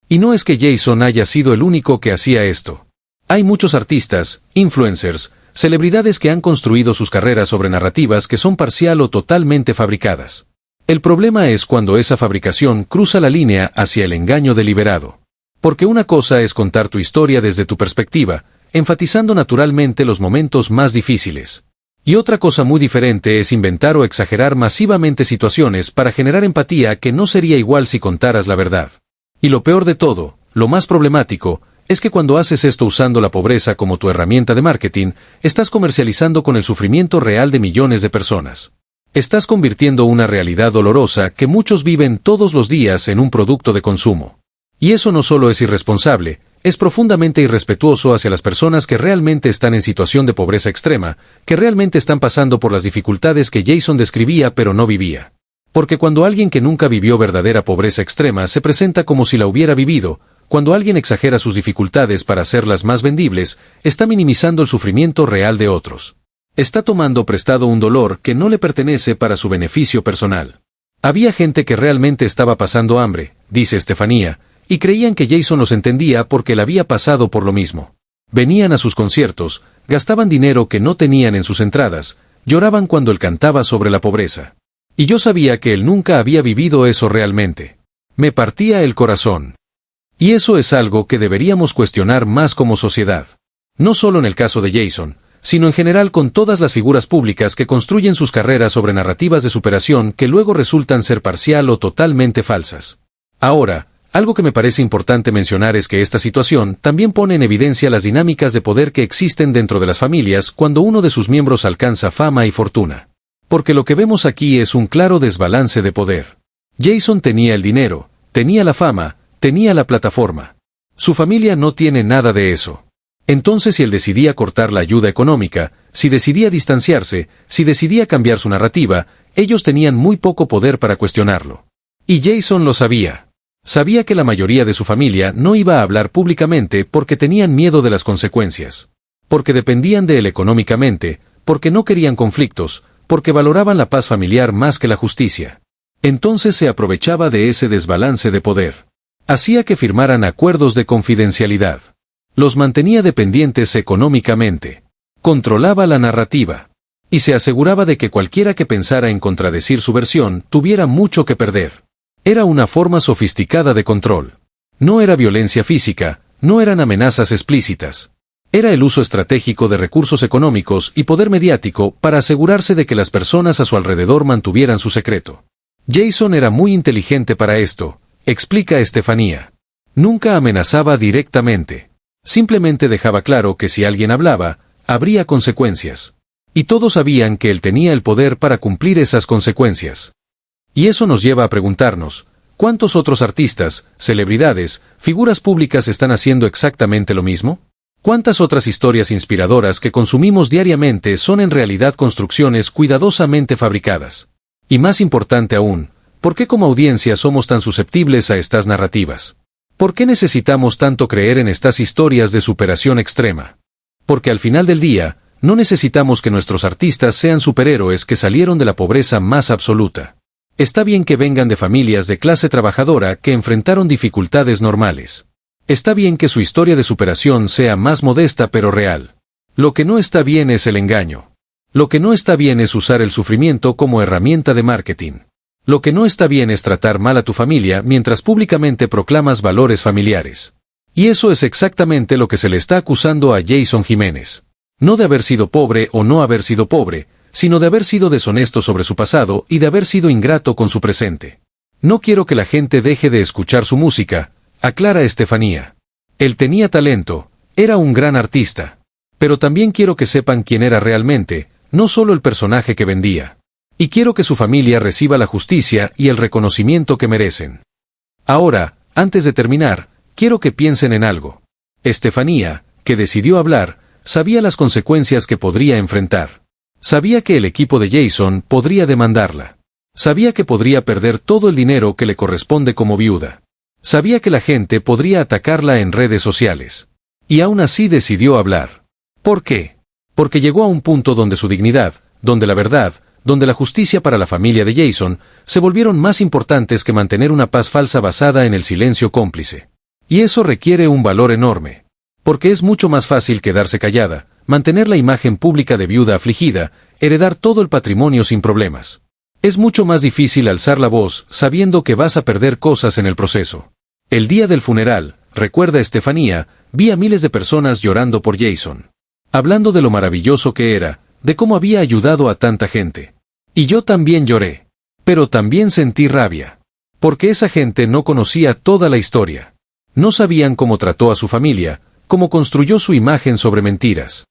Y no es que Jason haya sido el único que hacía esto. Hay muchos artistas, influencers, celebridades que han construido sus carreras sobre narrativas que son parcial o totalmente fabricadas. El problema es cuando esa fabricación cruza la línea hacia el engaño deliberado. Porque una cosa es contar tu historia desde tu perspectiva, enfatizando naturalmente los momentos más difíciles. Y otra cosa muy diferente es inventar o exagerar masivamente situaciones para generar empatía que no sería igual si contaras la verdad. Y lo peor de todo, lo más problemático, es que cuando haces esto usando la pobreza como tu herramienta de marketing, estás comercializando con el sufrimiento real de millones de personas. Estás convirtiendo una realidad dolorosa que muchos viven todos los días en un producto de consumo. Y eso no solo es irresponsable, es profundamente irrespetuoso hacia las personas que realmente están en situación de pobreza extrema, que realmente están pasando por las dificultades que Jason describía pero no vivía. Porque cuando alguien que nunca vivió verdadera pobreza extrema se presenta como si la hubiera vivido, cuando alguien exagera sus dificultades para hacerlas más vendibles, está minimizando el sufrimiento real de otros. Está tomando prestado un dolor que no le pertenece para su beneficio personal. Había gente que realmente estaba pasando hambre, dice Estefanía, y creían que Jason los entendía porque él había pasado por lo mismo. Venían a sus conciertos, gastaban dinero que no tenían en sus entradas, lloraban cuando él cantaba sobre la pobreza. Y yo sabía que él nunca había vivido eso realmente. Me partía el corazón. Y eso es algo que deberíamos cuestionar más como sociedad. No solo en el caso de Jason, sino en general con todas las figuras públicas que construyen sus carreras sobre narrativas de superación que luego resultan ser parcial o totalmente falsas. Ahora, algo que me parece importante mencionar es que esta situación también pone en evidencia las dinámicas de poder que existen dentro de las familias cuando uno de sus miembros alcanza fama y fortuna. Porque lo que vemos aquí es un claro desbalance de poder. Jason tenía el dinero, tenía la fama, tenía la plataforma. Su familia no tiene nada de eso. Entonces si él decidía cortar la ayuda económica, si decidía distanciarse, si decidía cambiar su narrativa, ellos tenían muy poco poder para cuestionarlo. Y Jason lo sabía. Sabía que la mayoría de su familia no iba a hablar públicamente porque tenían miedo de las consecuencias. Porque dependían de él económicamente, porque no querían conflictos, porque valoraban la paz familiar más que la justicia. Entonces se aprovechaba de ese desbalance de poder. Hacía que firmaran acuerdos de confidencialidad. Los mantenía dependientes económicamente. Controlaba la narrativa. Y se aseguraba de que cualquiera que pensara en contradecir su versión tuviera mucho que perder. Era una forma sofisticada de control. No era violencia física, no eran amenazas explícitas. Era el uso estratégico de recursos económicos y poder mediático para asegurarse de que las personas a su alrededor mantuvieran su secreto. Jason era muy inteligente para esto, explica Estefanía. Nunca amenazaba directamente. Simplemente dejaba claro que si alguien hablaba, habría consecuencias. Y todos sabían que él tenía el poder para cumplir esas consecuencias. Y eso nos lleva a preguntarnos, ¿cuántos otros artistas, celebridades, figuras públicas están haciendo exactamente lo mismo? ¿Cuántas otras historias inspiradoras que consumimos diariamente son en realidad construcciones cuidadosamente fabricadas? Y más importante aún, ¿por qué como audiencia somos tan susceptibles a estas narrativas? ¿Por qué necesitamos tanto creer en estas historias de superación extrema? Porque al final del día, no necesitamos que nuestros artistas sean superhéroes que salieron de la pobreza más absoluta. Está bien que vengan de familias de clase trabajadora que enfrentaron dificultades normales. Está bien que su historia de superación sea más modesta pero real. Lo que no está bien es el engaño. Lo que no está bien es usar el sufrimiento como herramienta de marketing. Lo que no está bien es tratar mal a tu familia mientras públicamente proclamas valores familiares. Y eso es exactamente lo que se le está acusando a Jason Jiménez. No de haber sido pobre o no haber sido pobre, sino de haber sido deshonesto sobre su pasado y de haber sido ingrato con su presente. No quiero que la gente deje de escuchar su música, aclara Estefanía. Él tenía talento, era un gran artista. Pero también quiero que sepan quién era realmente, no solo el personaje que vendía. Y quiero que su familia reciba la justicia y el reconocimiento que merecen. Ahora, antes de terminar, quiero que piensen en algo. Estefanía, que decidió hablar, sabía las consecuencias que podría enfrentar. Sabía que el equipo de Jason podría demandarla. Sabía que podría perder todo el dinero que le corresponde como viuda. Sabía que la gente podría atacarla en redes sociales. Y aún así decidió hablar. ¿Por qué? Porque llegó a un punto donde su dignidad, donde la verdad, donde la justicia para la familia de Jason, se volvieron más importantes que mantener una paz falsa basada en el silencio cómplice. Y eso requiere un valor enorme. Porque es mucho más fácil quedarse callada, mantener la imagen pública de viuda afligida, heredar todo el patrimonio sin problemas. Es mucho más difícil alzar la voz sabiendo que vas a perder cosas en el proceso. El día del funeral, recuerda Estefanía, vi a miles de personas llorando por Jason. Hablando de lo maravilloso que era, de cómo había ayudado a tanta gente. Y yo también lloré. Pero también sentí rabia. Porque esa gente no conocía toda la historia. No sabían cómo trató a su familia, cómo construyó su imagen sobre mentiras.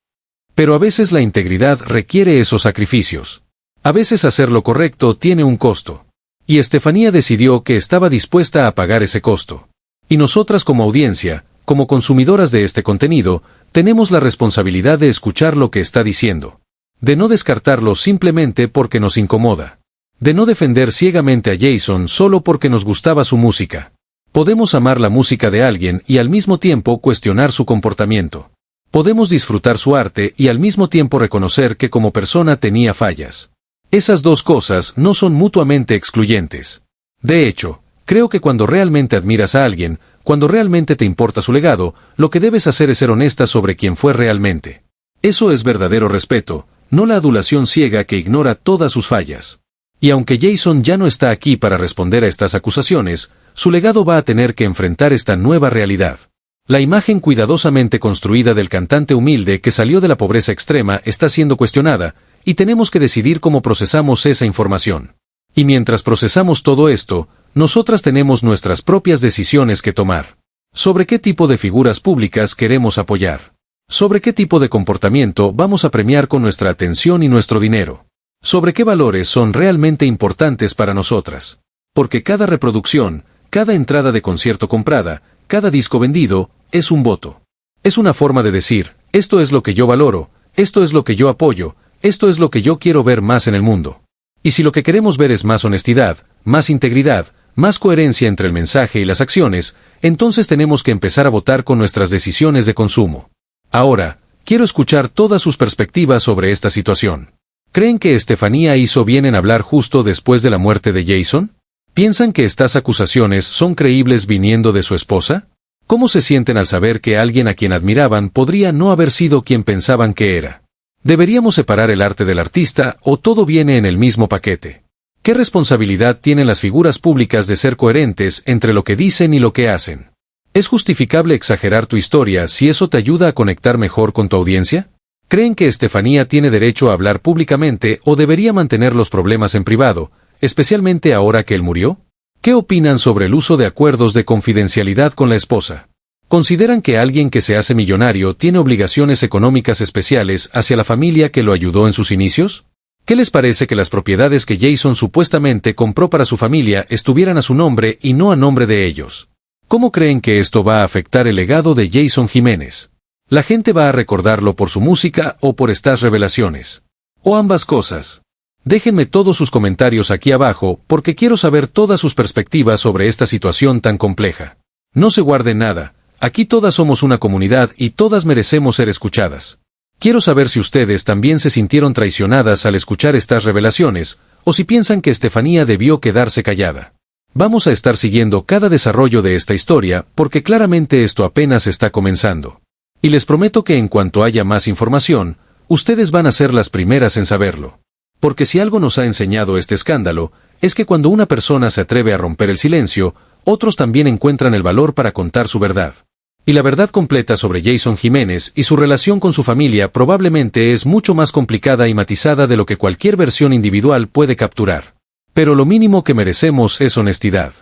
Pero a veces la integridad requiere esos sacrificios. A veces hacer lo correcto tiene un costo. Y Estefanía decidió que estaba dispuesta a pagar ese costo. Y nosotras como audiencia, como consumidoras de este contenido, tenemos la responsabilidad de escuchar lo que está diciendo. De no descartarlo simplemente porque nos incomoda. De no defender ciegamente a Jason solo porque nos gustaba su música. Podemos amar la música de alguien y al mismo tiempo cuestionar su comportamiento. Podemos disfrutar su arte y al mismo tiempo reconocer que como persona tenía fallas. Esas dos cosas no son mutuamente excluyentes. De hecho, creo que cuando realmente admiras a alguien, cuando realmente te importa su legado, lo que debes hacer es ser honesta sobre quién fue realmente. Eso es verdadero respeto, no la adulación ciega que ignora todas sus fallas. Y aunque Jason ya no está aquí para responder a estas acusaciones, su legado va a tener que enfrentar esta nueva realidad. La imagen cuidadosamente construida del cantante humilde que salió de la pobreza extrema está siendo cuestionada, y tenemos que decidir cómo procesamos esa información. Y mientras procesamos todo esto, nosotras tenemos nuestras propias decisiones que tomar. ¿Sobre qué tipo de figuras públicas queremos apoyar? ¿Sobre qué tipo de comportamiento vamos a premiar con nuestra atención y nuestro dinero? ¿Sobre qué valores son realmente importantes para nosotras? Porque cada reproducción, cada entrada de concierto comprada, cada disco vendido, es un voto. Es una forma de decir, esto es lo que yo valoro, esto es lo que yo apoyo, esto es lo que yo quiero ver más en el mundo. Y si lo que queremos ver es más honestidad, más integridad, más coherencia entre el mensaje y las acciones, entonces tenemos que empezar a votar con nuestras decisiones de consumo. Ahora, quiero escuchar todas sus perspectivas sobre esta situación. ¿Creen que Estefanía hizo bien en hablar justo después de la muerte de Jason? ¿Piensan que estas acusaciones son creíbles viniendo de su esposa? ¿Cómo se sienten al saber que alguien a quien admiraban podría no haber sido quien pensaban que era? ¿Deberíamos separar el arte del artista o todo viene en el mismo paquete? ¿Qué responsabilidad tienen las figuras públicas de ser coherentes entre lo que dicen y lo que hacen? ¿Es justificable exagerar tu historia si eso te ayuda a conectar mejor con tu audiencia? ¿Creen que Estefanía tiene derecho a hablar públicamente o debería mantener los problemas en privado, especialmente ahora que él murió? ¿Qué opinan sobre el uso de acuerdos de confidencialidad con la esposa? ¿Consideran que alguien que se hace millonario tiene obligaciones económicas especiales hacia la familia que lo ayudó en sus inicios? ¿Qué les parece que las propiedades que Jason supuestamente compró para su familia estuvieran a su nombre y no a nombre de ellos? ¿Cómo creen que esto va a afectar el legado de Jason Jiménez? ¿La gente va a recordarlo por su música o por estas revelaciones? ¿O ambas cosas? Déjenme todos sus comentarios aquí abajo porque quiero saber todas sus perspectivas sobre esta situación tan compleja. No se guarden nada, aquí todas somos una comunidad y todas merecemos ser escuchadas. Quiero saber si ustedes también se sintieron traicionadas al escuchar estas revelaciones, o si piensan que Estefanía debió quedarse callada. Vamos a estar siguiendo cada desarrollo de esta historia porque claramente esto apenas está comenzando. Y les prometo que en cuanto haya más información, ustedes van a ser las primeras en saberlo. Porque si algo nos ha enseñado este escándalo, es que cuando una persona se atreve a romper el silencio, otros también encuentran el valor para contar su verdad. Y la verdad completa sobre Jason Jiménez y su relación con su familia probablemente es mucho más complicada y matizada de lo que cualquier versión individual puede capturar. Pero lo mínimo que merecemos es honestidad.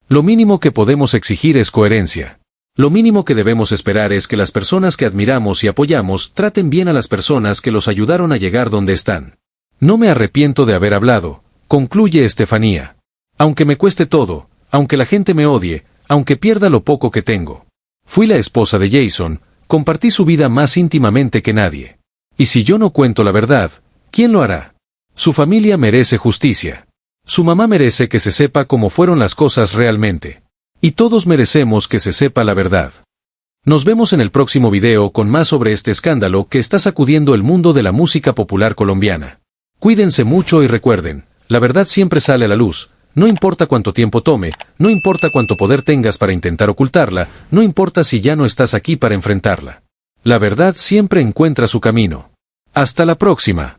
Lo mínimo que podemos exigir es coherencia. Lo mínimo que debemos esperar es que las personas que admiramos y apoyamos traten bien a las personas que los ayudaron a llegar donde están. No me arrepiento de haber hablado, concluye Estefanía. Aunque me cueste todo, aunque la gente me odie, aunque pierda lo poco que tengo. Fui la esposa de Jason, compartí su vida más íntimamente que nadie. Y si yo no cuento la verdad, ¿quién lo hará? Su familia merece justicia. Su mamá merece que se sepa cómo fueron las cosas realmente. Y todos merecemos que se sepa la verdad. Nos vemos en el próximo video con más sobre este escándalo que está sacudiendo el mundo de la música popular colombiana. Cuídense mucho y recuerden, la verdad siempre sale a la luz, no importa cuánto tiempo tome, no importa cuánto poder tengas para intentar ocultarla, no importa si ya no estás aquí para enfrentarla. La verdad siempre encuentra su camino. Hasta la próxima.